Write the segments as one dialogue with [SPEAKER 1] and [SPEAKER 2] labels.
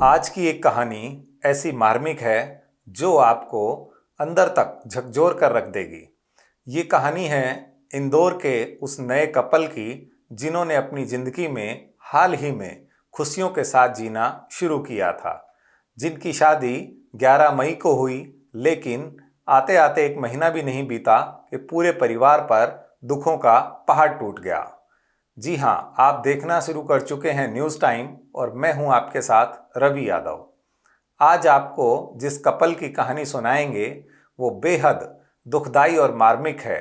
[SPEAKER 1] आज की एक कहानी ऐसी मार्मिक है जो आपको अंदर तक झकझोर कर रख देगी। ये कहानी है इंदौर के उस नए कपल की जिन्होंने अपनी ज़िंदगी में हाल ही में खुशियों के साथ जीना शुरू किया था, जिनकी शादी 11 मई को हुई, लेकिन आते आते एक महीना भी नहीं बीता कि पूरे परिवार पर दुखों का पहाड़ टूट गया। जी हाँ, आप देखना शुरू कर चुके हैं न्यूज़ टाइम और मैं हूं आपके साथ रवि यादव। आज आपको जिस कपल की कहानी सुनाएंगे वो बेहद दुखदाई और मार्मिक है,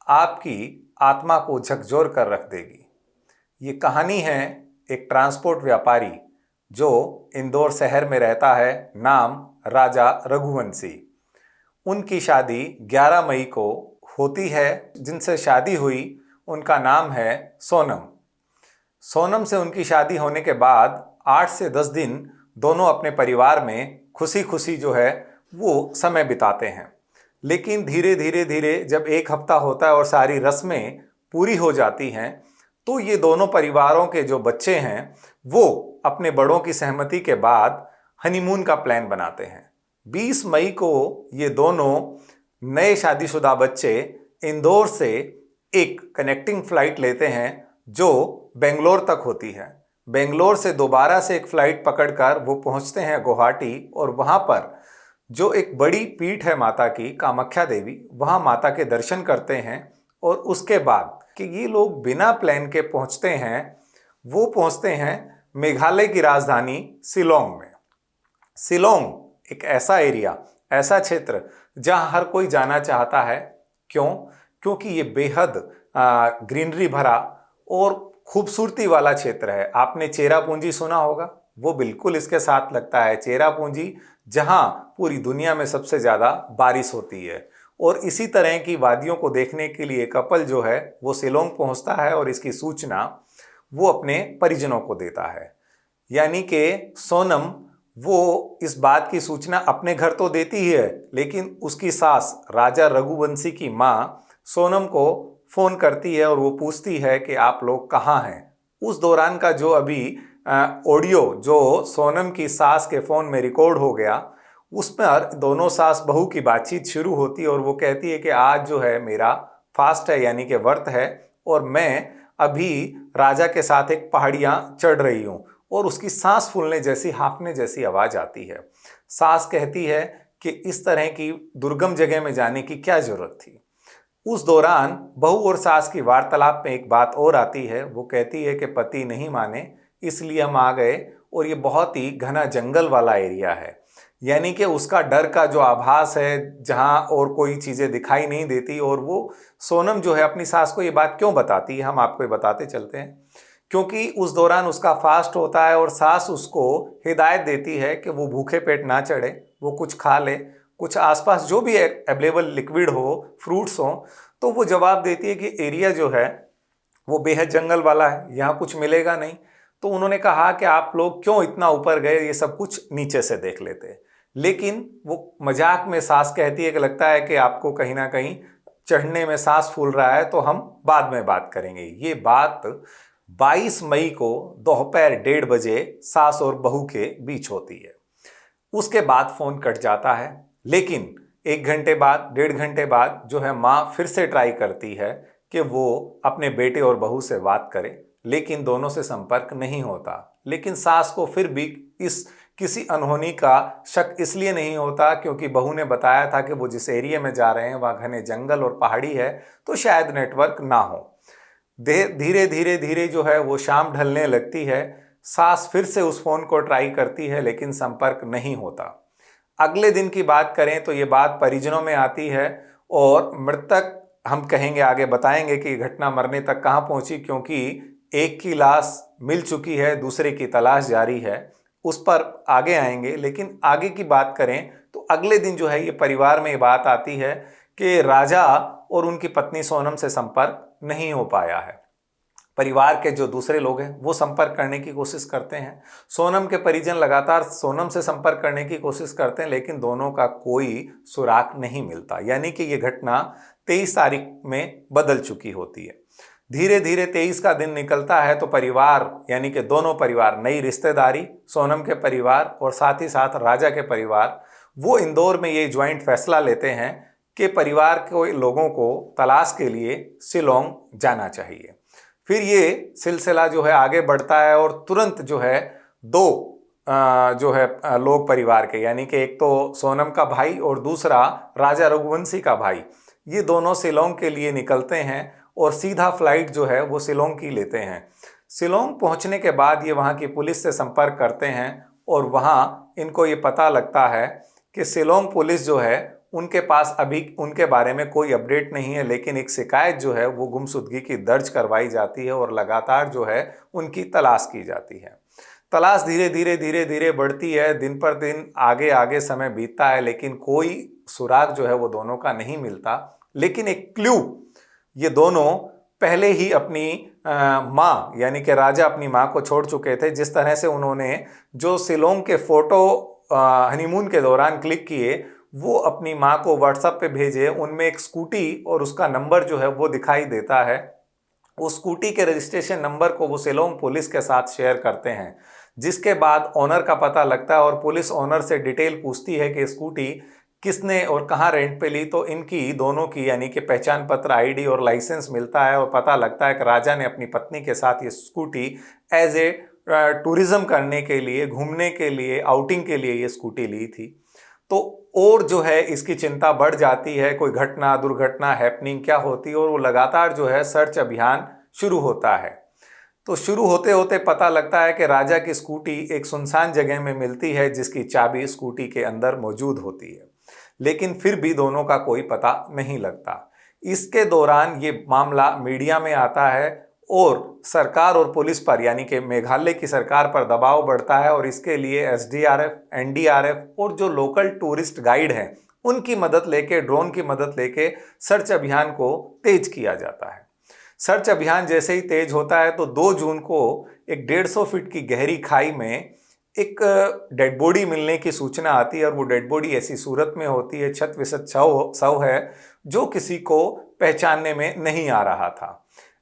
[SPEAKER 1] आपकी आत्मा को झकझोर कर रख देगी। ये कहानी है एक ट्रांसपोर्ट व्यापारी जो इंदौर शहर में रहता है, नाम राजा रघुवंशी। उनकी शादी 11 मई को होती है। जिनसे शादी हुई उनका नाम है सोनम। सोनम से उनकी शादी होने के बाद 8 से 10 दिन दोनों अपने परिवार में खुशी खुशी जो है वो समय बिताते हैं। लेकिन धीरे धीरे धीरे जब एक हफ्ता होता है और सारी रस्में पूरी हो जाती हैं तो ये दोनों परिवारों के जो बच्चे हैं वो अपने बड़ों की सहमति के बाद हनीमून का प्लान बनाते हैं। 20 मई को ये दोनों नए शादीशुदा बच्चे इंदौर से एक कनेक्टिंग फ्लाइट लेते हैं जो बेंगलोर तक होती है। बेंगलोर से दोबारा से एक फ्लाइट पकड़कर वो पहुंचते हैं गुवाहाटी और वहां पर जो एक बड़ी पीठ है माता की, कामाख्या देवी, वहां माता के दर्शन करते हैं। और उसके बाद कि ये लोग बिना प्लान के पहुंचते हैं, वो पहुंचते हैं मेघालय की राजधानी शिलोंग में। शिलोंग एक ऐसा एरिया, ऐसा क्षेत्र जहां हर कोई जाना चाहता है। क्यों? क्योंकि ये बेहद ग्रीनरी भरा और खूबसूरती वाला क्षेत्र है। आपने चेरापूंजी सुना होगा, वो बिल्कुल इसके साथ लगता है। चेरापूंजी जहां पूरी दुनिया में सबसे ज़्यादा बारिश होती है। और इसी तरह की वादियों को देखने के लिए कपल जो है वो शिलोंग पहुंचता है और इसकी सूचना वो अपने परिजनों को देता है। यानी कि सोनम वो इस बात की सूचना अपने घर तो देती ही है, लेकिन उसकी सास राजा रघुवंशी की माँ सोनम को फ़ोन करती है और वो पूछती है कि आप लोग कहाँ हैं। उस दौरान का जो अभी ऑडियो जो सोनम की सास के फ़ोन में रिकॉर्ड हो गया, उस पर दोनों सास बहू की बातचीत शुरू होती है और वो कहती है कि आज जो है मेरा फास्ट है, यानी कि व्रत है, और मैं अभी राजा के साथ एक पहाड़ियाँ चढ़ रही हूँ। और उसकी सांस फूलने जैसी, हाँफने जैसी आवाज़ आती है। सास कहती है कि इस तरह की दुर्गम जगह में जाने की क्या ज़रूरत थी। उस दौरान बहू और सास की वार्तालाप में एक बात और आती है। वो कहती है कि पति नहीं माने इसलिए हम आ गए, और ये बहुत ही घना जंगल वाला एरिया है। यानी कि उसका डर का जो आभास है, जहाँ और कोई चीज़ें दिखाई नहीं देती। और वो सोनम जो है अपनी सास को ये बात क्यों बताती है, हम आपको ये बताते चलते हैं। क्योंकि उस दौरान उसका फास्ट होता है और सास उसको हिदायत देती है कि वो भूखे पेट ना चढ़े, वो कुछ खा ले, कुछ आसपास जो भी अवेलेबल लिक्विड हो, फ्रूट्स हो। तो वो जवाब देती है कि एरिया जो है वो बेहद जंगल वाला है, यहाँ कुछ मिलेगा नहीं। तो उन्होंने कहा कि आप लोग क्यों इतना ऊपर गए, ये सब कुछ नीचे से देख लेते। लेकिन वो मजाक में सास कहती है कि लगता है कि आपको कहीं ना कहीं चढ़ने में सांस फूल रहा है, तो हम बाद में बात करेंगे। ये बात 22 मई को दोपहर 1:30 बजे सास और बहू के बीच होती है। उसके बाद फ़ोन कट जाता है। लेकिन 1 घंटे बाद, 1.5 घंटे बाद जो है माँ फिर से ट्राई करती है कि वो अपने बेटे और बहू से बात करे, लेकिन दोनों से संपर्क नहीं होता। लेकिन सास को फिर भी इस किसी अनहोनी का शक इसलिए नहीं होता क्योंकि बहू ने बताया था कि वो जिस एरिया में जा रहे हैं वहाँ घने जंगल और पहाड़ी है, तो शायद नेटवर्क ना हो। धीरे धीरे धीरे जो है वो शाम ढलने लगती है। सास फिर से उस फोन को ट्राई करती है, लेकिन संपर्क नहीं होता। अगले दिन की बात करें तो ये बात परिजनों में आती है और मृतक, हम कहेंगे आगे बताएंगे कि घटना मरने तक कहाँ पहुंची, क्योंकि एक की लाश मिल चुकी है, दूसरे की तलाश जारी है, उस पर आगे आएंगे। लेकिन आगे की बात करें तो अगले दिन जो है ये परिवार में ये बात आती है कि राजा और उनकी पत्नी सोनम से संपर्क नहीं हो पाया है। परिवार के जो दूसरे लोग हैं वो संपर्क करने की कोशिश करते हैं। सोनम के परिजन लगातार सोनम से संपर्क करने की कोशिश करते हैं, लेकिन दोनों का कोई सुराग नहीं मिलता। यानी कि ये घटना 23 तारीख में बदल चुकी होती है। धीरे धीरे 23 का दिन निकलता है तो परिवार यानी कि दोनों परिवार, नई रिश्तेदारी, सोनम के परिवार और साथ ही साथ राजा के परिवार, वो इंदौर में ये ज्वाइंट फैसला लेते हैं कि परिवार के लोगों को तलाश के लिए शिलोंग जाना चाहिए। फिर ये सिलसिला जो है आगे बढ़ता है और तुरंत जो है दो जो है लोग परिवार के, यानी कि एक तो सोनम का भाई और दूसरा राजा रघुवंशी का भाई, ये दोनों शिलोंग के लिए निकलते हैं और सीधा फ्लाइट जो है वो शिलोंग की लेते हैं। शिलोंग पहुंचने के बाद ये वहाँ की पुलिस से संपर्क करते हैं और वहाँ इनको ये पता लगता है कि शिलोंग पुलिस जो है उनके पास अभी उनके बारे में कोई अपडेट नहीं है, लेकिन एक शिकायत जो है वो गुमशुदगी की दर्ज करवाई जाती है और लगातार जो है उनकी तलाश की जाती है। तलाश धीरे धीरे बढ़ती है, दिन पर दिन आगे आगे समय बीतता है, लेकिन कोई सुराग जो है वो दोनों का नहीं मिलता। लेकिन एक क्लू, ये दोनों पहले ही अपनी माँ यानी कि राजा अपनी माँ को छोड़ चुके थे। जिस तरह से उन्होंने जो शिलोंग के फोटो हनीमून के दौरान क्लिक किए वो अपनी माँ को व्हाट्सएप पे भेजे, उनमें एक स्कूटी और उसका नंबर जो है वो दिखाई देता है। उस स्कूटी के रजिस्ट्रेशन नंबर को वो शिलोंग पुलिस के साथ शेयर करते हैं, जिसके बाद ओनर का पता लगता है और पुलिस ओनर से डिटेल पूछती है कि स्कूटी किसने और कहाँ रेंट पे ली। तो इनकी दोनों की यानी कि पहचान पत्र, आईडी और लाइसेंस मिलता है और पता लगता है कि राजा ने अपनी पत्नी के साथ ये स्कूटी एज ए टूरिज्म करने के लिए, घूमने के लिए, आउटिंग के लिए ये स्कूटी ली थी। तो और जो है इसकी चिंता बढ़ जाती है, कोई घटना दुर्घटना हैपनिंग क्या होती है, और वो लगातार जो है सर्च अभियान शुरू होता है। तो शुरू होते होते पता लगता है कि राजा की स्कूटी एक सुनसान जगह में मिलती है जिसकी चाबी स्कूटी के अंदर मौजूद होती है, लेकिन फिर भी दोनों का कोई पता नहीं लगता। इसके दौरान ये मामला मीडिया में आता है और सरकार और पुलिस पर यानी कि मेघालय की सरकार पर दबाव बढ़ता है और इसके लिए एसडीआरएफ, एनडीआरएफ और जो लोकल टूरिस्ट गाइड हैं उनकी मदद लेके, ड्रोन की मदद लेके सर्च अभियान को तेज किया जाता है। सर्च अभियान जैसे ही तेज होता है तो 2 जून को एक 150 फीट की गहरी खाई में एक डेड बॉडी मिलने की सूचना आती है और वो डेड बॉडी ऐसी सूरत में होती है, छत विसत शव है जो किसी को पहचानने में नहीं आ रहा था।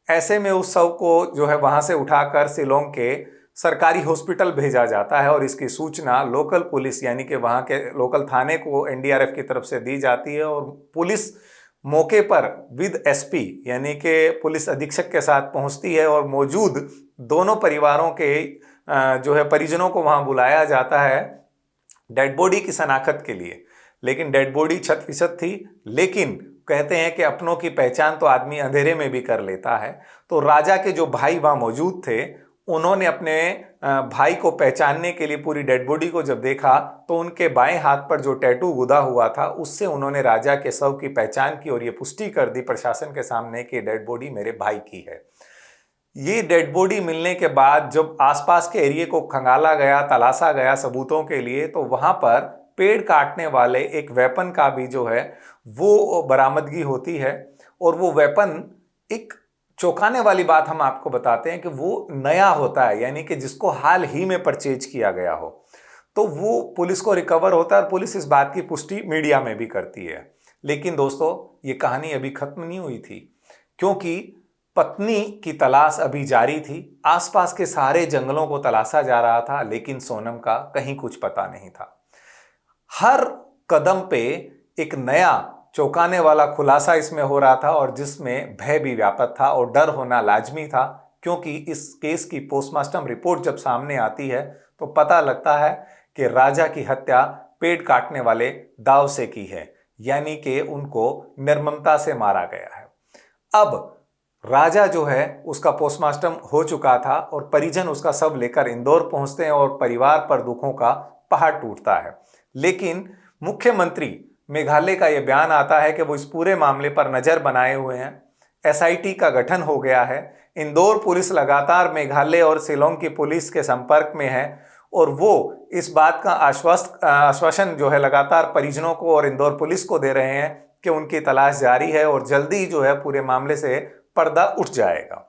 [SPEAKER 1] ऐसे में उस शव को जो है वहां से उठाकर शिलोंग के सरकारी हॉस्पिटल भेजा जाता है और इसकी सूचना लोकल पुलिस यानी कि वहां के लोकल थाने को एनडीआरएफ की तरफ से दी जाती है और पुलिस मौके पर विद एसपी यानी कि पुलिस अधीक्षक के साथ पहुंचती है और मौजूद दोनों परिवारों के जो है परिजनों को वहां बुलाया जाता है डेड बॉडी की शनाख्त के लिए। लेकिन डेड बॉडी छत फिसत थी, लेकिन कहते हैं कि अपनों की पहचान तो आदमी अंधेरे में भी कर लेता है। तो राजा के जो भाई वहां मौजूद थे उन्होंने अपने भाई को पहचानने के लिए पूरी डेड बॉडी को जब देखा तो उनके बाएं हाथ पर जो टैटू गुदा हुआ था उससे उन्होंने राजा के शव की पहचान की और ये पुष्टि कर दी प्रशासन के सामने कि डेड बॉडी मेरे भाई की है। ये डेड बॉडी मिलने के बाद जब आसपास के एरिया को खंगाला गया, तलाशा गया सबूतों के लिए, तो वहां पर पेड़ काटने वाले एक वेपन का भी जो है वो बरामदगी होती है। और वो वेपन, एक चौंकाने वाली बात हम आपको बताते हैं कि वो नया होता है, यानी कि जिसको हाल ही में परचेज किया गया हो। तो वो पुलिस को रिकवर होता है और पुलिस इस बात की पुष्टि मीडिया में भी करती है। लेकिन दोस्तों ये कहानी अभी खत्म नहीं हुई थी, क्योंकि पत्नी की तलाश अभी जारी थी। आसपास के सारे जंगलों को तलाशा जा रहा था, लेकिन सोनम का कहीं कुछ पता नहीं था। हर कदम पे एक नया चौंकाने वाला खुलासा इसमें हो रहा था और जिसमें भय भी व्यापक था और डर होना लाजमी था, क्योंकि इस केस की पोस्टमार्टम रिपोर्ट जब सामने आती है तो पता लगता है कि राजा की हत्या पेड़ काटने वाले दाव से की है, यानी कि उनको निर्ममता से मारा गया है। अब राजा जो है उसका पोस्टमार्टम हो चुका था और परिजन उसका शव लेकर इंदौर पहुंचते हैं और परिवार पर दुखों का पहाड़ टूटता है। लेकिन मुख्यमंत्री मेघालय का यह बयान आता है कि वो इस पूरे मामले पर नजर बनाए हुए हैं, एसआईटी का गठन हो गया है। इंदौर पुलिस लगातार मेघालय और शिलोंग की पुलिस के संपर्क में है और वो इस बात का आश्वासन जो है लगातार परिजनों को और इंदौर पुलिस को दे रहे हैं कि उनकी तलाश जारी है और जल्दी जो है पूरे मामले से पर्दा उठ जाएगा।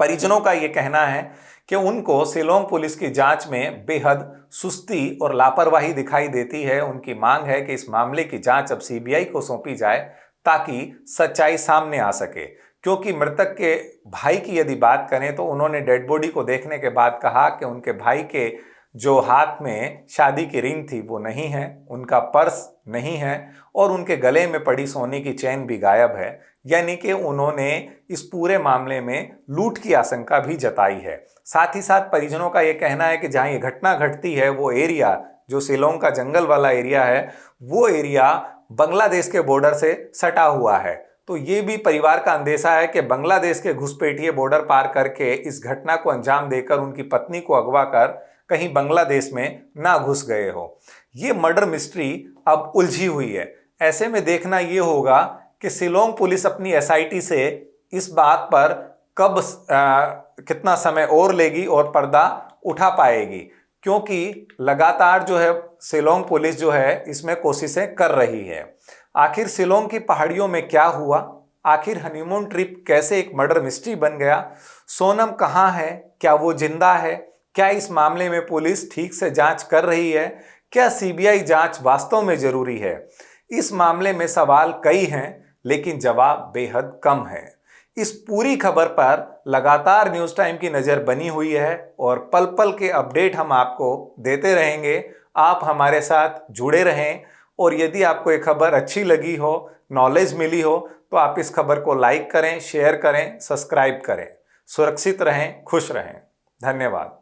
[SPEAKER 1] परिजनों का ये कहना है कि उनको शिलोंग पुलिस की जांच में बेहद सुस्ती और लापरवाही दिखाई देती है। उनकी मांग है कि इस मामले की जांच अब सीबीआई को सौंपी जाए ताकि सच्चाई सामने आ सके, क्योंकि मृतक के भाई की यदि बात करें तो उन्होंने डेड बॉडी को देखने के बाद कहा कि उनके भाई के जो हाथ में शादी की रिंग थी वो नहीं है, उनका पर्स नहीं है और उनके गले में पड़ी सोने की चेन भी गायब है। यानी कि उन्होंने इस पूरे मामले में लूट की आशंका भी जताई है। साथ ही साथ परिजनों का ये कहना है कि जहां ये घटना घटती है वो एरिया जो शिलोंग का जंगल वाला एरिया है, वो एरिया बांग्लादेश के बॉर्डर से सटा हुआ है। तो ये भी परिवार का अंदेशा है कि बांग्लादेश के घुसपैठिए बॉर्डर पार करके इस घटना को अंजाम देकर उनकी पत्नी को अगवा कर कहीं बांग्लादेश में ना घुस गए हो। ये मर्डर मिस्ट्री अब उलझी हुई है। ऐसे में देखना ये होगा कि शिलोंग पुलिस अपनी एसआईटी से इस बात पर कब कितना समय और लेगी और पर्दा उठा पाएगी, क्योंकि लगातार जो है शिलोंग पुलिस जो है इसमें कोशिशें कर रही है। आखिर शिलोंग की पहाड़ियों में क्या हुआ, आखिर हनीमून ट्रिप कैसे एक मर्डर मिस्ट्री बन गया, सोनम कहाँ है, क्या वो जिंदा है, क्या इस मामले में पुलिस ठीक से जांच कर रही है, क्या सीबीआई जांच वास्तव में जरूरी है। इस मामले में सवाल कई हैं लेकिन जवाब बेहद कम है। इस पूरी खबर पर लगातार न्यूज़ टाइम की नज़र बनी हुई है और पल पल के अपडेट हम आपको देते रहेंगे। आप हमारे साथ जुड़े रहें और यदि आपको ये खबर अच्छी लगी हो, नॉलेज मिली हो, तो आप इस खबर को लाइक करें, शेयर करें, सब्सक्राइब करें। सुरक्षित रहें, खुश रहें। धन्यवाद।